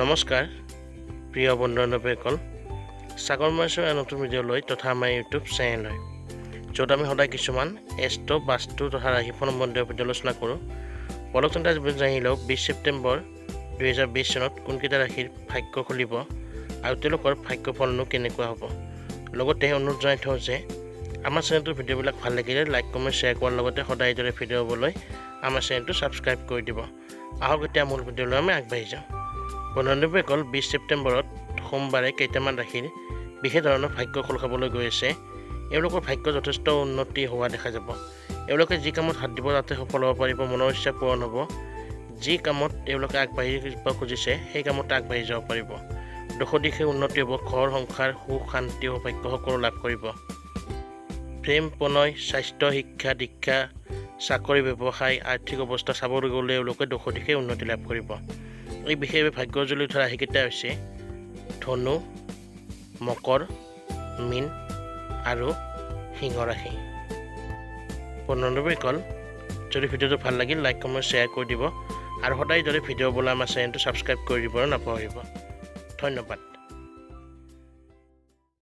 নমস্কাৰ প্ৰিয় বন্ধু-বান্ধৱীসকল সাগৰ মাছৰ নতুন ভিডিঅ' লৈ তথা আমাৰ ইউটিউব চেনেল য'ত আমি সদায় কিছুমান এষ্ট্ৰ বাস্তু তথা ৰাশিফল সম্বন্ধীয় ভিডিঅ' আলোচনা কৰোঁ। পলকচন্দ্ৰ জানিলেও 20 ছেপ্টেম্বৰ 2020 চনত কোনকেইটা ৰাশিৰ ভাগ্য খুলিব আৰু তেওঁলোকৰ ভাগ্যফলনো কেনেকুৱা হ'ব। লগতে অনুৰোধ জনাই থওঁ যে আমাৰ চেনেলটোৰ ভিডিঅ'বিলাক ভাল লাগিলে লাইক কমেণ্ট শ্বেয়াৰ কৰাৰ লগতে সদায় দৰে ভিডিঅ' হ'বলৈ আমাৰ চেনেলটো ছাবস্ক্ৰাইব কৰি দিব। আহক এতিয়া মূল ভিডিঅ'লৈ আমি আগবাঢ়ি যাওঁ। বন্ধু-বান্ধৱীসকল 20 ছেপ্টেম্বৰত সোমবাৰে কেইটামান ৰাশিৰ বিশেষ ধৰণৰ ভাগ্য খোল খাবলৈ গৈ আছে। এওঁলোকৰ ভাগ্য যথেষ্ট উন্নতি হোৱা দেখা যাব। এওঁলোকে যি কামত হাত দিব তাতে সফল হ'ব পাৰিব, মনৰ ইচ্ছা পূৰণ হ'ব। যি কামত তেওঁলোকে আগবাঢ়িব খুজিছে সেই কামতে আগবাঢ়ি যাব পাৰিব। দিশে উন্নতি হ'ব, ঘৰ সংসাৰ সুখ শান্তি সৌভাগ্য সকলো লাভ কৰিব। প্ৰেম প্ৰণয় স্বাস্থ্য শিক্ষা দীক্ষা চাকৰি ব্যৱসায় আৰ্থিক অৱস্থা চাবলৈ গ'লে এওঁলোকে দিশে উন্নতি লাভ কৰিব। এই বিশেষভাৱে ভাগ্য জ্বলি উঠা ৰাশিকেইটা হৈছে ধনু, মকৰ, মীন আৰু সিংহ ৰাশি। বন্ধু-বান্ধৱীসকল যদি ভিডিঅ'টো ভাল লাগিল লাইক কমেণ্ট শ্বেয়াৰ কৰি দিব আৰু সদায় যদি ভিডিঅ' হ'বলৈ আমাৰ চেনেলটো ছাবস্ক্ৰাইব কৰি দিব নাপাহৰিব। ধন্যবাদ।